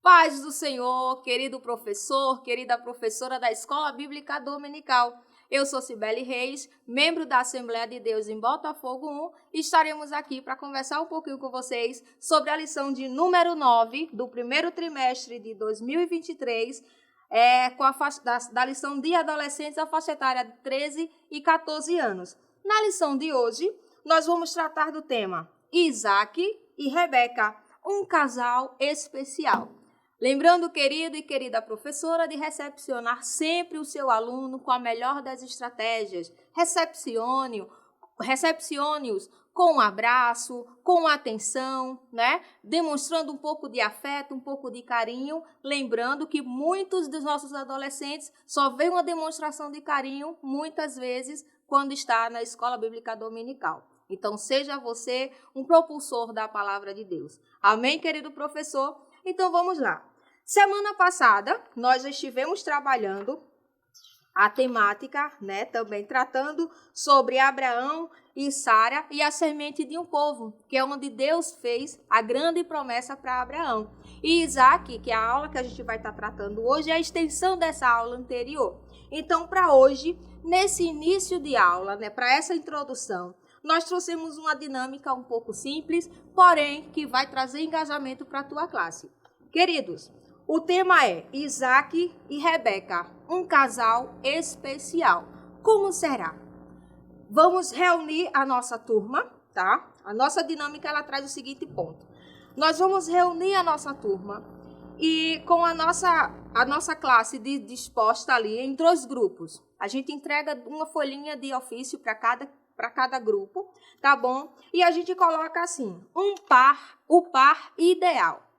Paz do Senhor, querido professor, querida professora da Escola Bíblica Dominical. Eu sou Cibele Reis, membro da Assembleia de Deus em Botafogo 1, e estaremos aqui para conversar um pouquinho com vocês sobre a lição de número 9 do primeiro trimestre de 2023, da lição de adolescentes a faixa etária de 13 e 14 anos. Na lição de hoje, nós vamos tratar do tema Isaac e Rebeca, um casal especial. Lembrando, querido e querida professora, de recepcionar sempre o seu aluno com a melhor das estratégias. Recepcione-os com um abraço, com atenção, né? Demonstrando um pouco de afeto, um pouco de carinho. Lembrando que muitos dos nossos adolescentes só veem uma demonstração de carinho, muitas vezes, quando está na Escola Bíblica Dominical. Então, seja você um propulsor da Palavra de Deus. Amém, querido professor? Então, vamos lá. Semana passada, nós já estivemos trabalhando a temática, né, também tratando sobre Abraão e Sara e a semente de um povo, que é onde Deus fez a grande promessa para Abraão. E Isaac, que é a aula que a gente vai estar tratando hoje, é a extensão dessa aula anterior. Então, para hoje, nesse início de aula, né, para essa introdução, nós trouxemos uma dinâmica um pouco simples, porém que vai trazer engajamento para a tua classe. Queridos, o tema é Isaac e Rebeca, um casal especial. Como será? Vamos reunir a nossa turma, tá? A nossa dinâmica, ela traz o seguinte ponto. Nós vamos reunir a nossa turma e com a nossa classe disposta ali em 2 grupos. A gente entrega uma folhinha de ofício para cada grupo, tá bom? E a gente coloca assim, o par ideal.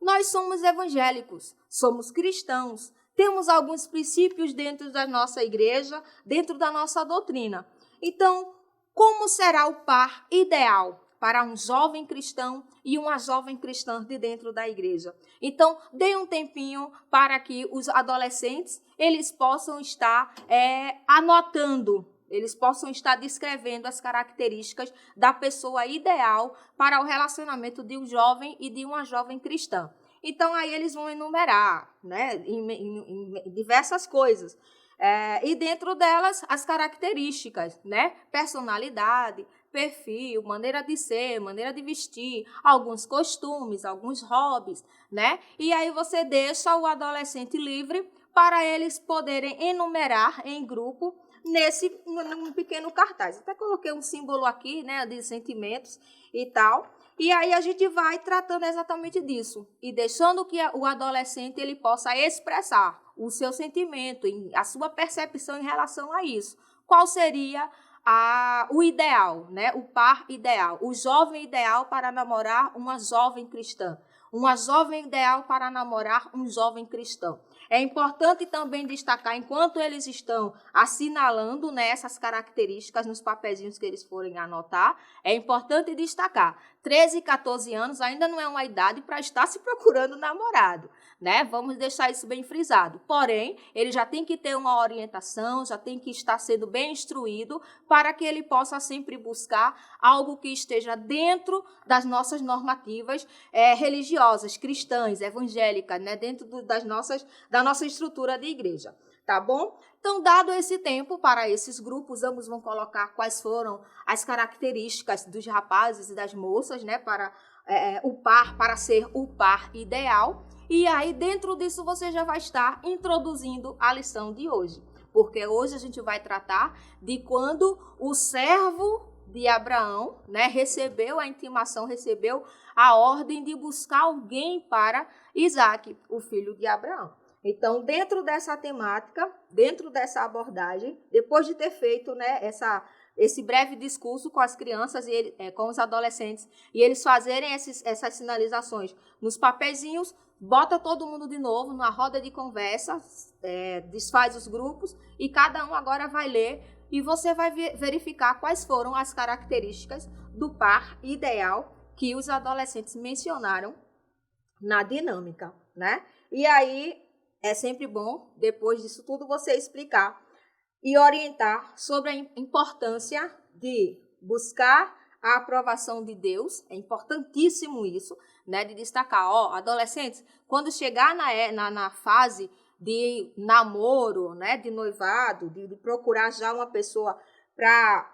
Nós somos evangélicos, somos cristãos, temos alguns princípios dentro da nossa igreja, dentro da nossa doutrina. Então, como será o par ideal para um jovem cristão e uma jovem cristã de dentro da igreja? Então, dê um tempinho para que os adolescentes eles possam estar anotando. Eles possam estar descrevendo as características da pessoa ideal para o relacionamento de um jovem e de uma jovem cristã. Então, aí eles vão enumerar, né, em diversas coisas. E dentro delas, as características, né? Personalidade, perfil, maneira de ser, maneira de vestir, alguns costumes, alguns hobbies, né? E aí você deixa o adolescente livre para eles poderem enumerar em grupo num pequeno cartaz. Até coloquei um símbolo aqui, né, de sentimentos e tal. E aí a gente vai tratando exatamente disso e deixando que o adolescente ele possa expressar o seu sentimento, a sua percepção em relação a isso. Qual seria o ideal, né? O par ideal, o jovem ideal para namorar uma jovem cristã, uma jovem ideal para namorar um jovem cristão. É importante também destacar, enquanto eles estão assinalando, né, essas características nos papezinhos que eles forem anotar, é importante destacar, 13 e 14 anos ainda não é uma idade para estar se procurando namorado, né? Vamos deixar isso bem frisado. Porém, ele já tem que ter uma orientação, já tem que estar sendo bem instruído para que ele possa sempre buscar algo que esteja dentro das nossas normativas religiosas, cristãs, evangélicas, né? Dentro da nossa estrutura de igreja, tá bom? Então, dado esse tempo para esses grupos, ambos vão colocar quais foram as características dos rapazes e das moças, né, para ser o par ideal. E aí, dentro disso, você já vai estar introduzindo a lição de hoje, porque hoje a gente vai tratar de quando o servo de Abraão, né, recebeu a intimação, recebeu a ordem de buscar alguém para Isaac, o filho de Abraão. Então, dentro dessa temática, dentro dessa abordagem, depois de ter feito, né, esse breve discurso com as crianças e com os adolescentes, e eles fazerem essas sinalizações nos papezinhos, bota todo mundo de novo numa roda de conversa, desfaz os grupos, e cada um agora vai ler, e você vai verificar quais foram as características do par ideal que os adolescentes mencionaram na dinâmica, né? E aí, é sempre bom, depois disso tudo, você explicar e orientar sobre a importância de buscar a aprovação de Deus, é importantíssimo isso, né, de destacar, adolescentes, quando chegar na fase de namoro, né, de noivado, de procurar já uma pessoa para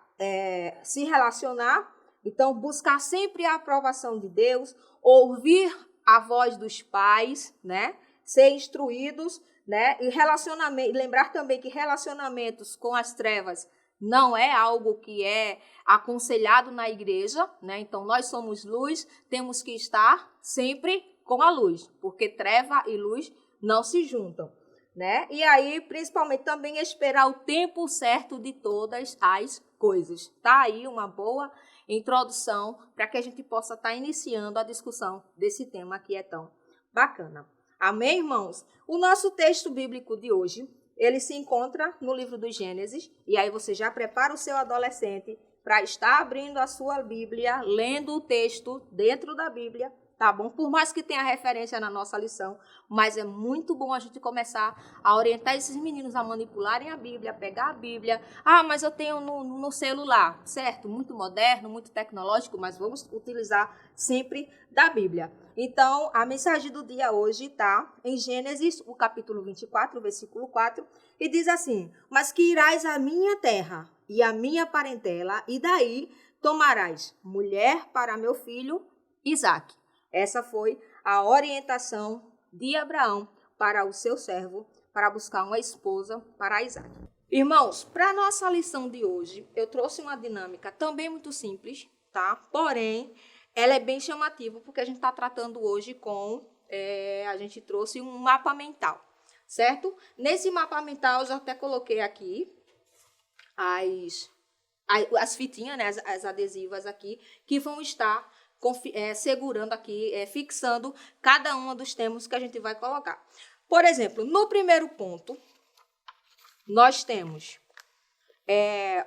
se relacionar, então buscar sempre a aprovação de Deus, ouvir a voz dos pais, né, ser instruídos, né, e lembrar também que relacionamentos com as trevas não é algo que é aconselhado na igreja, né? Então, nós somos luz, temos que estar sempre com a luz, porque treva e luz não se juntam, né? E aí, principalmente, também esperar o tempo certo de todas as coisas. Tá aí uma boa introdução para que a gente possa estar iniciando a discussão desse tema que é tão bacana. Amém, irmãos? O nosso texto bíblico de hoje, ele se encontra no livro do Gênesis, e aí você já prepara o seu adolescente para estar abrindo a sua Bíblia, lendo o texto dentro da Bíblia, tá bom? Por mais que tenha referência na nossa lição, mas é muito bom a gente começar a orientar esses meninos a manipularem a Bíblia, a pegar a Bíblia. Mas eu tenho no celular, certo? Muito moderno, muito tecnológico, mas vamos utilizar sempre da Bíblia. Então, a mensagem do dia hoje está em Gênesis, o capítulo 24, versículo 4, e diz assim: mas que irás à minha terra e à minha parentela, e daí tomarás mulher para meu filho Isaque. Essa foi a orientação de Abraão para o seu servo, para buscar uma esposa para Isaque. Irmãos, para a nossa lição de hoje, eu trouxe uma dinâmica também muito simples, tá? Porém, ela é bem chamativa, porque a gente está tratando hoje a gente trouxe um mapa mental, certo? Nesse mapa mental, eu já até coloquei aqui as fitinhas, né, as adesivas aqui, que vão estar segurando aqui, fixando cada um dos temas que a gente vai colocar. Por exemplo, no primeiro ponto, nós temos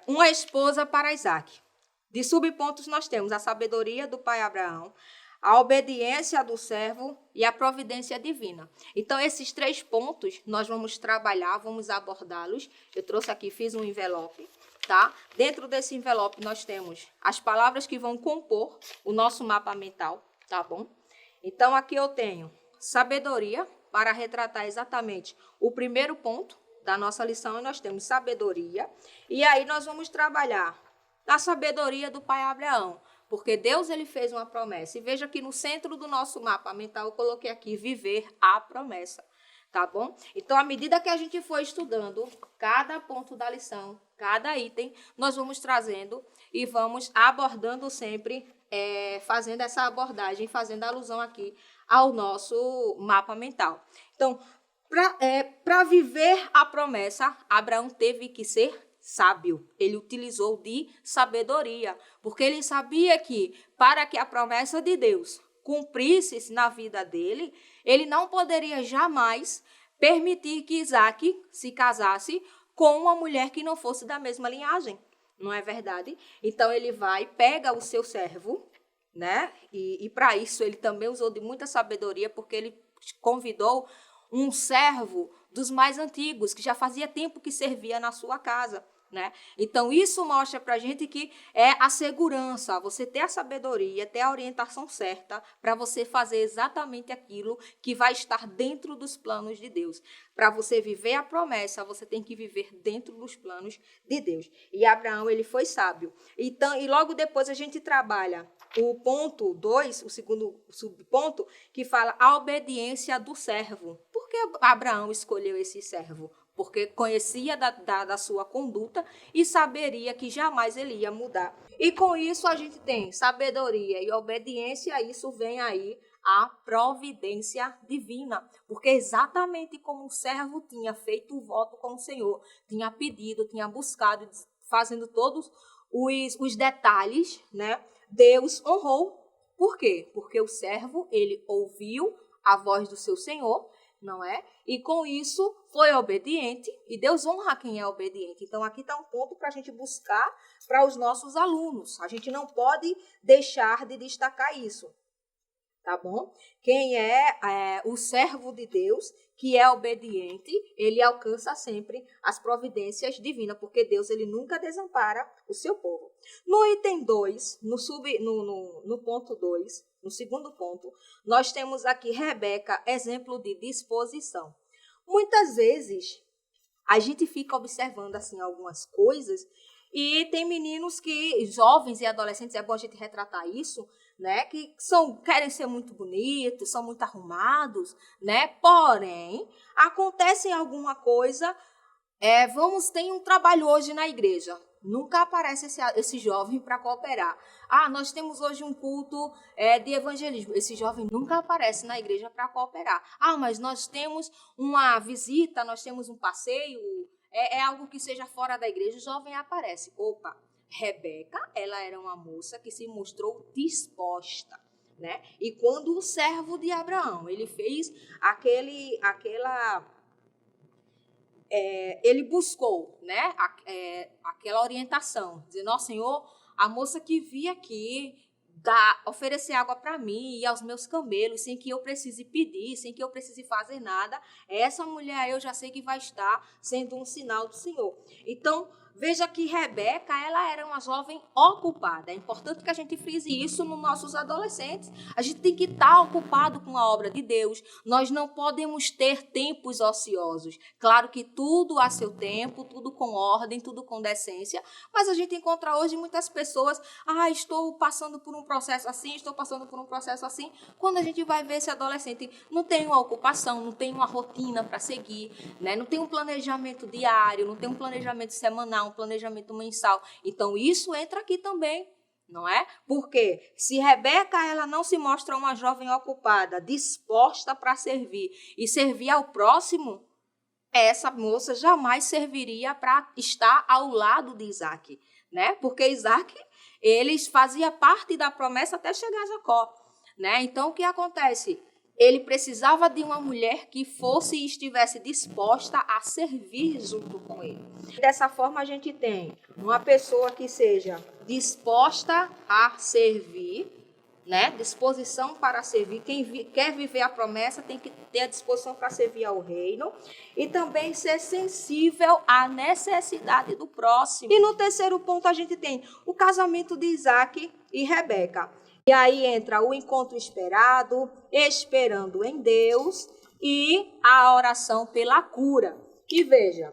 uma esposa para Isaque. De subpontos, nós temos a sabedoria do pai Abraão, a obediência do servo e a providência divina. Então, esses 3 pontos, nós vamos trabalhar, vamos abordá-los. Eu trouxe aqui, fiz um envelope. Tá? Dentro desse envelope nós temos as palavras que vão compor o nosso mapa mental, tá bom? Então aqui eu tenho sabedoria para retratar exatamente o primeiro ponto da nossa lição, e nós temos sabedoria, e aí nós vamos trabalhar a sabedoria do pai Abraão, porque Deus ele fez uma promessa. E veja que no centro do nosso mapa mental eu coloquei aqui viver a promessa. Tá bom? Então, à medida que a gente for estudando cada ponto da lição, cada item, nós vamos trazendo e vamos abordando sempre, fazendo essa abordagem, fazendo alusão aqui ao nosso mapa mental. Então, para viver a promessa, Abraão teve que ser sábio. Ele utilizou de sabedoria, porque ele sabia que para que a promessa de Deus cumprisse na vida dele, ele não poderia jamais permitir que Isaque se casasse com uma mulher que não fosse da mesma linhagem. Não é verdade? Então, ele pega o seu servo, né? E para isso, ele também usou de muita sabedoria, porque ele convidou um servo dos mais antigos, que já fazia tempo que servia na sua casa. Né? Então, isso mostra para a gente que é a segurança, você ter a sabedoria, ter a orientação certa para você fazer exatamente aquilo que vai estar dentro dos planos de Deus. Para você viver a promessa, você tem que viver dentro dos planos de Deus. E Abraão, ele foi sábio. Então, e logo depois a gente trabalha o ponto 2, o segundo subponto, que fala a obediência do servo. Por que Abraão escolheu esse servo? Porque conhecia da sua conduta e saberia que jamais ele ia mudar. E com isso a gente tem sabedoria e obediência, isso vem aí a providência divina. Porque exatamente como o servo tinha feito o voto com o Senhor, tinha pedido, tinha buscado, fazendo todos os detalhes, né? Deus honrou. Por quê? Porque o servo, ele ouviu a voz do seu Senhor, não é? E com isso foi obediente, e Deus honra quem é obediente. Então aqui está um ponto para a gente buscar para os nossos alunos. A gente não pode deixar de destacar isso. tá bom? Quem é o servo de Deus, que é obediente, ele alcança sempre as providências divinas, porque Deus ele nunca desampara o seu povo. No item 2, no ponto 2, no segundo ponto, nós temos aqui Rebeca, exemplo de disposição. Muitas vezes, a gente fica observando assim algumas coisas e tem meninos que, jovens e adolescentes, é bom a gente retratar isso, né, que querem ser muito bonitos, são muito arrumados, né, porém, acontece alguma coisa, tem um trabalho hoje na igreja, nunca aparece esse jovem para cooperar. Nós temos hoje um culto de evangelismo, esse jovem nunca aparece na igreja para cooperar. Mas nós temos uma visita, nós temos um passeio, algo que seja fora da igreja, o jovem aparece. Opa! Rebeca, ela era uma moça que se mostrou disposta, né? E quando o servo de Abraão, ele fez ele buscou, né? Aquela orientação, dizendo, ó Senhor, a moça que vi aqui oferecer água para mim e aos meus camelos, sem que eu precise pedir, sem que eu precise fazer nada, essa mulher eu já sei que vai estar sendo um sinal do Senhor. Então, veja que Rebeca, ela era uma jovem ocupada. É importante que a gente frise isso nos nossos adolescentes. A gente tem que estar ocupado com a obra de Deus. Nós não podemos ter tempos ociosos. Claro que tudo a seu tempo, tudo com ordem, tudo com decência, mas a gente encontra hoje muitas pessoas, estou passando por um processo assim, estou passando por um processo assim. Quando a gente vai ver esse adolescente, não tem uma ocupação, não tem uma rotina para seguir, né? Não tem um planejamento diário, não tem um planejamento semanal, um planejamento mensal. Então, isso entra aqui também, não é? Porque se Rebeca ela não se mostra uma jovem ocupada, disposta para servir e servir ao próximo, essa moça jamais serviria para estar ao lado de Isaac, né? Porque Isaac, ele fazia parte da promessa até chegar a Jacó, né? Então, o que acontece? Ele precisava de uma mulher que fosse e estivesse disposta a servir junto com ele. Dessa forma, a gente tem uma pessoa que seja disposta a servir, né? Disposição para servir. Quem quer viver a promessa tem que ter a disposição para servir ao reino e também ser sensível à necessidade do próximo. E no terceiro ponto, a gente tem o casamento de Isaac e Rebeca. E aí entra o encontro esperado, esperando em Deus e a oração pela cura. E veja,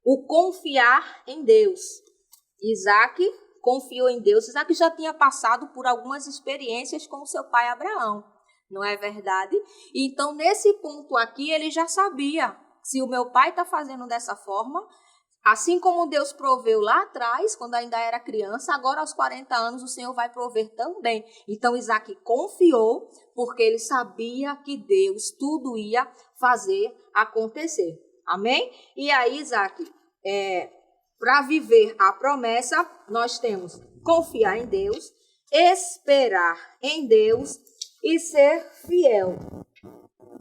o confiar em Deus. Isaac confiou em Deus. Isaac já tinha passado por algumas experiências com seu pai Abraão, não é verdade? Então, nesse ponto aqui, ele já sabia, se o meu pai está fazendo dessa forma, assim como Deus proveu lá atrás, quando ainda era criança, agora aos 40 anos o Senhor vai prover também. Então Isaac confiou, porque ele sabia que Deus tudo ia fazer acontecer. Amém? E aí Isaac, para viver a promessa, nós temos confiar em Deus, esperar em Deus e ser fiel.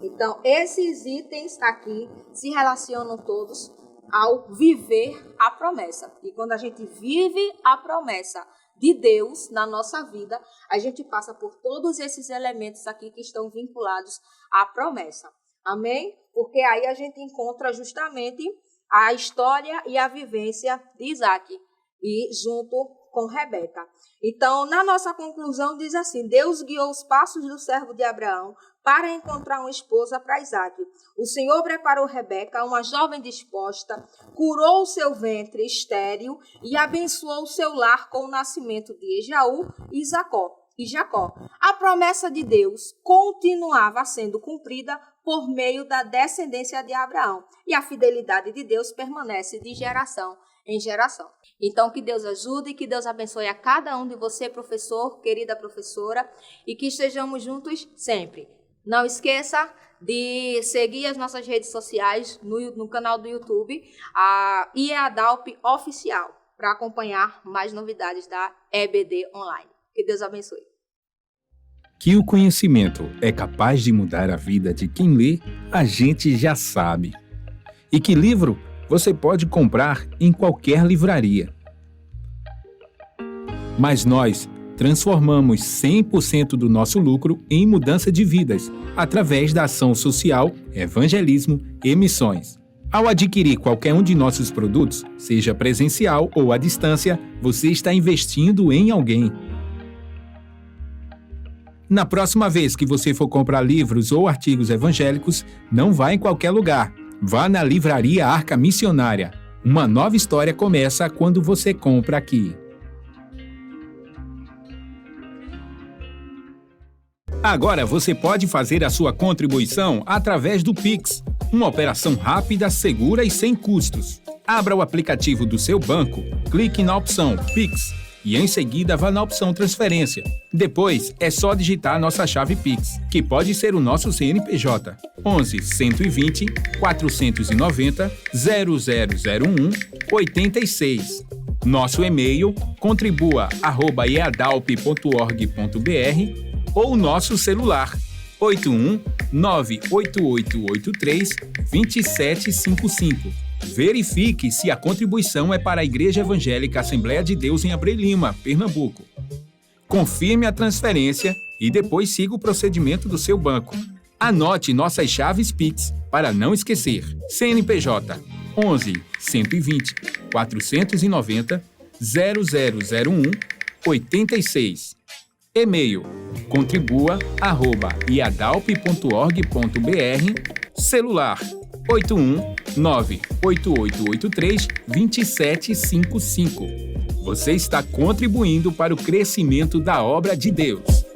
Então, esses itens aqui se relacionam todos ao viver a promessa. E quando a gente vive a promessa de Deus na nossa vida, a gente passa por todos esses elementos aqui que estão vinculados à promessa. Amém? Porque aí a gente encontra justamente a história e a vivência de Isaac e junto com Rebeca. Então, na nossa conclusão diz assim: Deus guiou os passos do servo de Abraão para encontrar uma esposa para Isaac. O Senhor preparou Rebeca, uma jovem disposta, curou o seu ventre estéril e abençoou o seu lar com o nascimento de Esaú e Jacó. A promessa de Deus continuava sendo cumprida por meio da descendência de Abraão, e a fidelidade de Deus permanece de geração em geração. Então, que Deus ajude, que Deus abençoe a cada um de você, professor, querida professora, e que estejamos juntos sempre. Não esqueça de seguir as nossas redes sociais no canal do YouTube, a IEADALP Oficial, para acompanhar mais novidades da EBD Online. Que Deus abençoe. Que o conhecimento é capaz de mudar a vida de quem lê, a gente já sabe. E que livro você pode comprar em qualquer livraria. Mas nós transformamos 100% do nosso lucro em mudança de vidas, através da ação social, evangelismo e missões. Ao adquirir qualquer um de nossos produtos, seja presencial ou à distância, você está investindo em alguém. Na próxima vez que você for comprar livros ou artigos evangélicos, não vá em qualquer lugar. Vá na Livraria Arca Missionária. Uma nova história começa quando você compra aqui. Agora você pode fazer a sua contribuição através do Pix, uma operação rápida, segura e sem custos. Abra o aplicativo do seu banco, clique na opção Pix e em seguida vá na opção Transferência. Depois é só digitar nossa chave Pix, que pode ser o nosso CNPJ 11 120 490 0001 86. Nosso e-mail contribua@eadalp.org.br ou nosso celular 81 98883 2755. Verifique se a contribuição é para a Igreja Evangélica Assembleia de Deus em Abreu Lima, Pernambuco. Confirme a transferência e depois siga o procedimento do seu banco. Anote nossas chaves Pix para não esquecer. CNPJ 11 120 490 0001 86. E-mail contribua@iadalp.org.br. Celular 81 98883 2755. Você está contribuindo para o crescimento da obra de Deus.